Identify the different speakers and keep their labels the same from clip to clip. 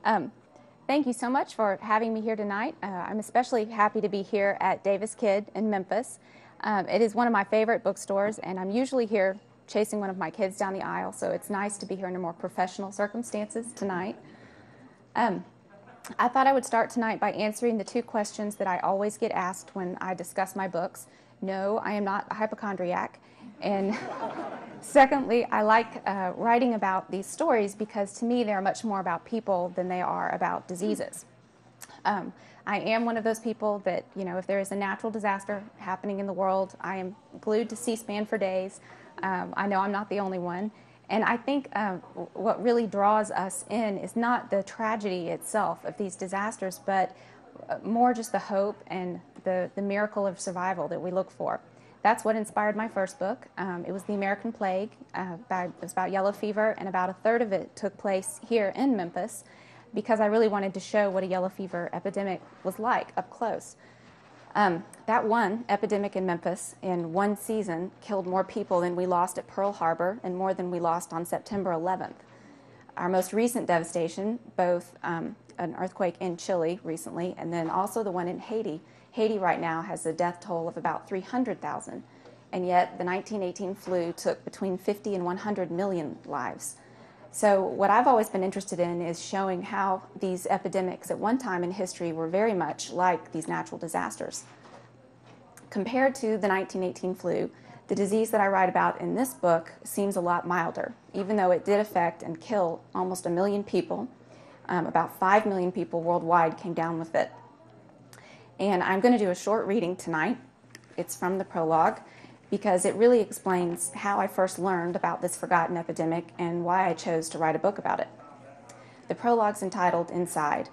Speaker 1: Um, Thank you so much for having me here tonight. I'm especially happy to be here at Davis-Kidd in Memphis. It is one of my favorite bookstores, and I'm usually here chasing one of my kids down the aisle, so it's nice to be here under more professional circumstances tonight. I thought I would start tonight by answering the two questions that I always get asked when I discuss my books. No, I am not a hypochondriac. And secondly, I like writing about these stories because to me they're much more about people than they are about diseases. I am one of those people that, if there is a natural disaster happening in the world, I am glued to C-SPAN for days. I know I'm not the only one. And I think what really draws us in is not the tragedy itself of these disasters, but more just the hope and the miracle of survival that we look for. That's what inspired my first book. It was The American Plague. It was about yellow fever, and about a third of it took place here in Memphis because I really wanted to show what a yellow fever epidemic was like up close. That one epidemic in Memphis in one season killed more people than we lost at Pearl Harbor and more than we lost on September 11th. Our most recent devastation, both an earthquake in Chile recently and then also the one in Haiti. Haiti right now has a death toll of about 300,000, and yet the 1918 flu took between 50 and 100 million lives. So what I've always been interested in is showing how these epidemics at one time in history were very much like these natural disasters. Compared to the 1918 flu, the disease that I write about in this book seems a lot milder, even though it did affect and kill almost 1 million people. About 5 million people worldwide came down with it. And I'm going to do a short reading tonight. It's from the prologue because it really explains how I first learned about this forgotten epidemic and why I chose to write a book about it. The prologue's entitled Inside.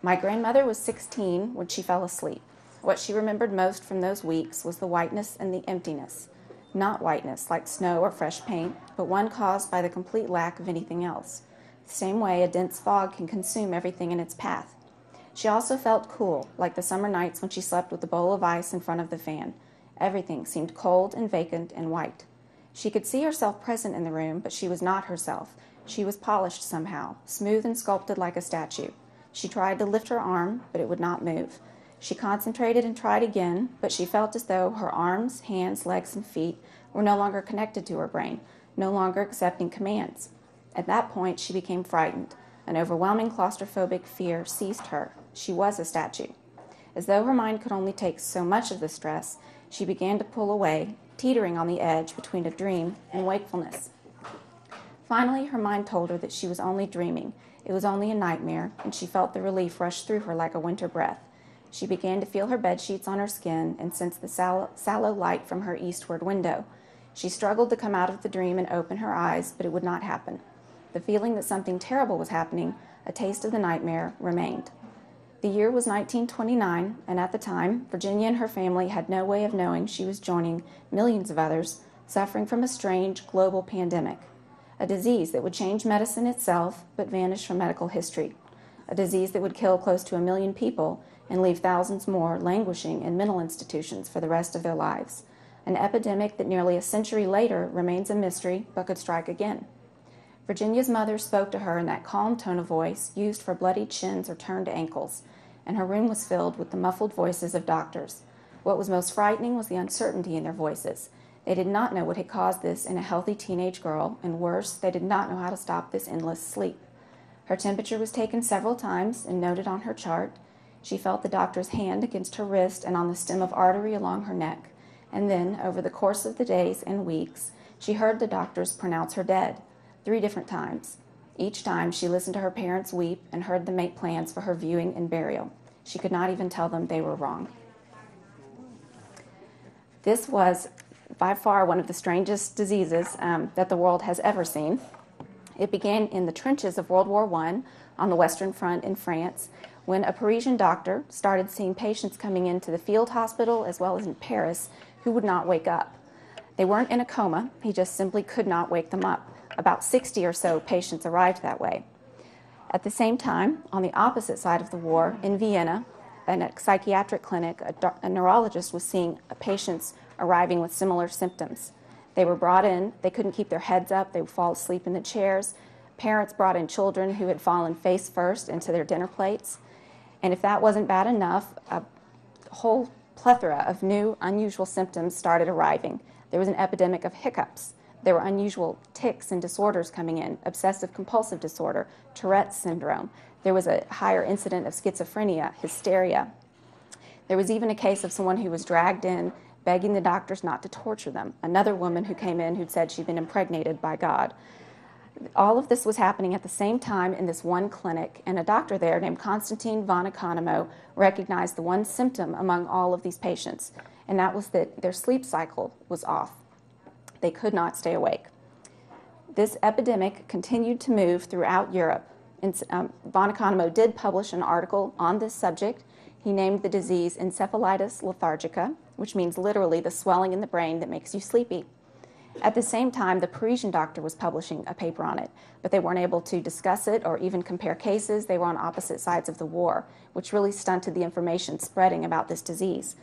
Speaker 1: My grandmother was 16 when she fell asleep. What she remembered most from those weeks was the whiteness and the emptiness. Not whiteness like snow or fresh paint, but one caused by the complete lack of anything else. The same way a dense fog can consume everything in its path. She also felt cool, like the summer nights when she slept with a bowl of ice in front of the fan. Everything seemed cold and vacant and white. She could see herself present in the room, but she was not herself. She was polished somehow, smooth and sculpted like a statue. She tried to lift her arm, but it would not move. She concentrated and tried again, but she felt as though her arms, hands, legs, and feet were no longer connected to her brain, no longer accepting commands. At that point, she became frightened. An overwhelming claustrophobic fear seized her. She was a statue. As though her mind could only take so much of the stress, she began to pull away, teetering on the edge between a dream and wakefulness. Finally, her mind told her that she was only dreaming. It was only a nightmare, and she felt the relief rush through her like a winter breath. She began to feel her bedsheets on her skin and sensed the sallow light from her eastward window. She struggled to come out of the dream and open her eyes, but it would not happen. The feeling that something terrible was happening, a taste of the nightmare, remained. The year was 1929, and at the time, Virginia and her family had no way of knowing she was joining millions of others suffering from a strange global pandemic, a disease that would change medicine itself but vanish from medical history, a disease that would kill close to 1 million people and leave thousands more languishing in mental institutions for the rest of their lives, an epidemic that nearly a century later remains a mystery but could strike again. Virginia's mother spoke to her in that calm tone of voice used for bloodied shins or turned ankles, and her room was filled with the muffled voices of doctors. What was most frightening was the uncertainty in their voices. They did not know what had caused this in a healthy teenage girl, and worse, they did not know how to stop this endless sleep. Her temperature was taken several times and noted on her chart. She felt the doctor's hand against her wrist and on the stem of artery along her neck, and then, over the course of the days and weeks, she heard the doctors pronounce her dead. 3 different times. Each time she listened to her parents weep and heard them make plans for her viewing and burial. She could not even tell them they were wrong. This was by far one of the strangest diseases that the world has ever seen. It began in the trenches of World War I on the Western Front in France when a Parisian doctor started seeing patients coming into the field hospital as well as in Paris who would not wake up. They weren't in a coma, he just simply could not wake them up. About 60 or so patients arrived that way. At the same time, on the opposite side of the war, in Vienna, in a psychiatric clinic, a neurologist was seeing patients arriving with similar symptoms. They were brought in, they couldn't keep their heads up, they would fall asleep in the chairs. Parents brought in children who had fallen face first into their dinner plates. And if that wasn't bad enough, a whole plethora of new, unusual symptoms started arriving. There was an epidemic of hiccups. There were unusual tics and disorders coming in, obsessive-compulsive disorder, Tourette's syndrome. There was a higher incident of schizophrenia, hysteria. There was even a case of someone who was dragged in, begging the doctors not to torture them. Another woman who came in who'd said she'd been impregnated by God. All of this was happening at the same time in this one clinic, and a doctor there named Konstantin von Economo recognized the one symptom among all of these patients, and that was that their sleep cycle was off. They could not stay awake. This epidemic continued to move throughout Europe. And, von Economo did publish an article on this subject. He named the disease encephalitis lethargica, which means literally the swelling in the brain that makes you sleepy. At the same time, the Parisian doctor was publishing a paper on it, but they weren't able to discuss it or even compare cases. They were on opposite sides of the war, which really stunted the information spreading about this disease.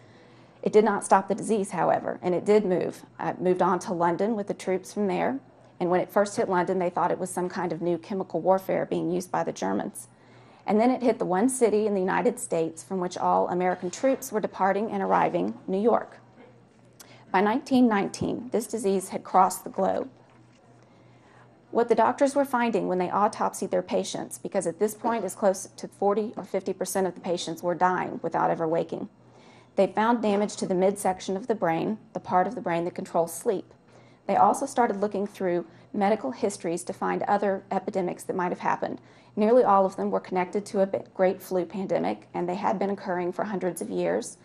Speaker 1: It did not stop the disease, however, and it did move. It moved on to London with the troops from there, and when it first hit London, they thought it was some kind of new chemical warfare being used by the Germans. And then it hit the one city in the United States from which all American troops were departing and arriving, New York. By 1919, this disease had crossed the globe. What the doctors were finding when they autopsied their patients, because at this point as close to 40 or 50% of the patients were dying without ever waking, they found damage to the midsection of the brain, the part of the brain that controls sleep. They also started looking through medical histories to find other epidemics that might have happened. Nearly all of them were connected to a great flu pandemic, and they had been occurring for hundreds of years.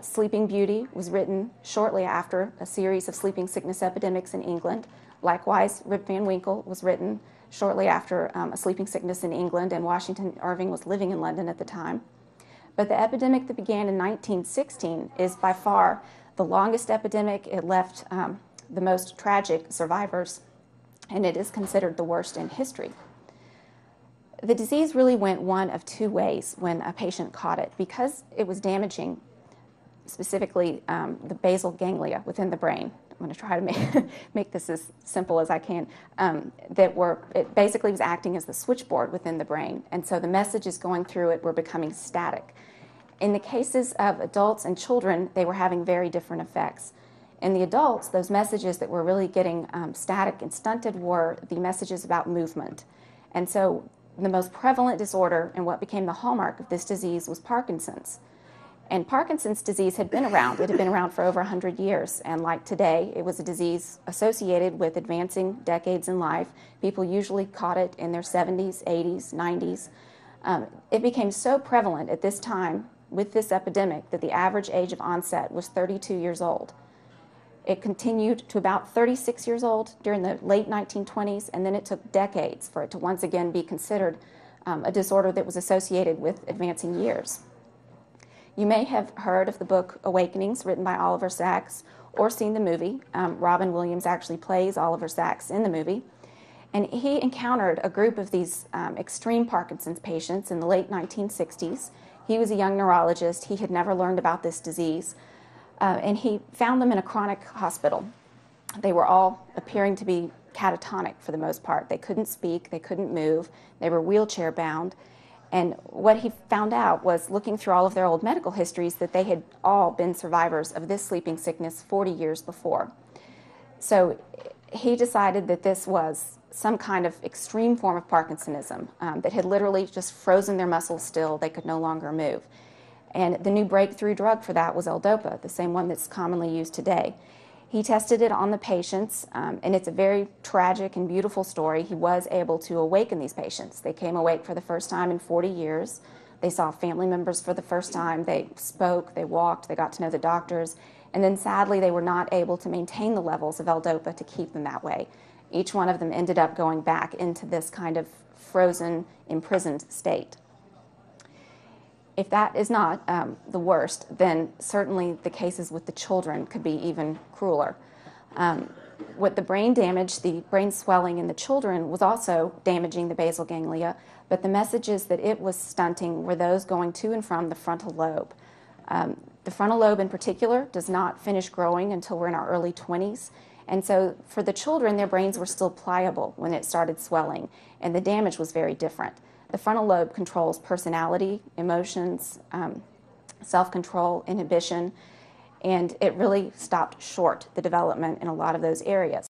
Speaker 1: Sleeping Beauty was written shortly after a series of sleeping sickness epidemics in England. Likewise, Rip Van Winkle was written shortly after a sleeping sickness in England, and Washington Irving was living in London at the time. But the epidemic that began in 1916 is by far the longest epidemic. It left the most tragic survivors, and it is considered the worst in history. The disease really went one of two ways when a patient caught it. Because it was damaging specifically the basal ganglia within the brain. I'm going to try to make this as simple as I can. It basically was acting as the switchboard within the brain, and so the messages going through it were becoming static. In the cases of adults and children, they were having very different effects. In the adults, those messages that were really getting static and stunted were the messages about movement. And so the most prevalent disorder and what became the hallmark of this disease was Parkinson's. And Parkinson's disease had been around. It had been around for over 100 years. And like today, it was a disease associated with advancing decades in life. People usually caught it in their 70s, 80s, 90s. It became so prevalent at this time with this epidemic that the average age of onset was 32 years old. It continued to about 36 years old during the late 1920s, and then it took decades for it to once again be considered a disorder that was associated with advancing years. You may have heard of the book Awakenings, written by Oliver Sacks, or seen the movie. Robin Williams actually plays Oliver Sacks in the movie. And he encountered a group of these extreme Parkinson's patients in the late 1960s. He was a young neurologist. He had never learned about this disease. And he found them in a chronic hospital. They were all appearing to be catatonic for the most part. They couldn't speak. They couldn't move. They were wheelchair bound. And what he found out was, looking through all of their old medical histories, that they had all been survivors of this sleeping sickness 40 years before. So he decided that this was some kind of extreme form of Parkinsonism that had literally just frozen their muscles still. They could no longer move. And the new breakthrough drug for that was L-Dopa, the same one that's commonly used today. He tested it on the patients, and it's a very tragic and beautiful story. He was able to awaken these patients. They came awake for the first time in 40 years. They saw family members for the first time. They spoke, they walked, they got to know the doctors. And then sadly, they were not able to maintain the levels of L-Dopa to keep them that way. Each one of them ended up going back into this kind of frozen, imprisoned state. If that is not the worst, then certainly the cases with the children could be even crueler. With the brain damage, the brain swelling in the children was also damaging the basal ganglia, but the messages that it was stunting were those going to and from the frontal lobe. The frontal lobe in particular does not finish growing until we're in our early 20s, And so for the children, their brains were still pliable when it started swelling, and the damage was very different. The frontal lobe controls personality, emotions, self-control, inhibition, and it really stopped short the development in a lot of those areas.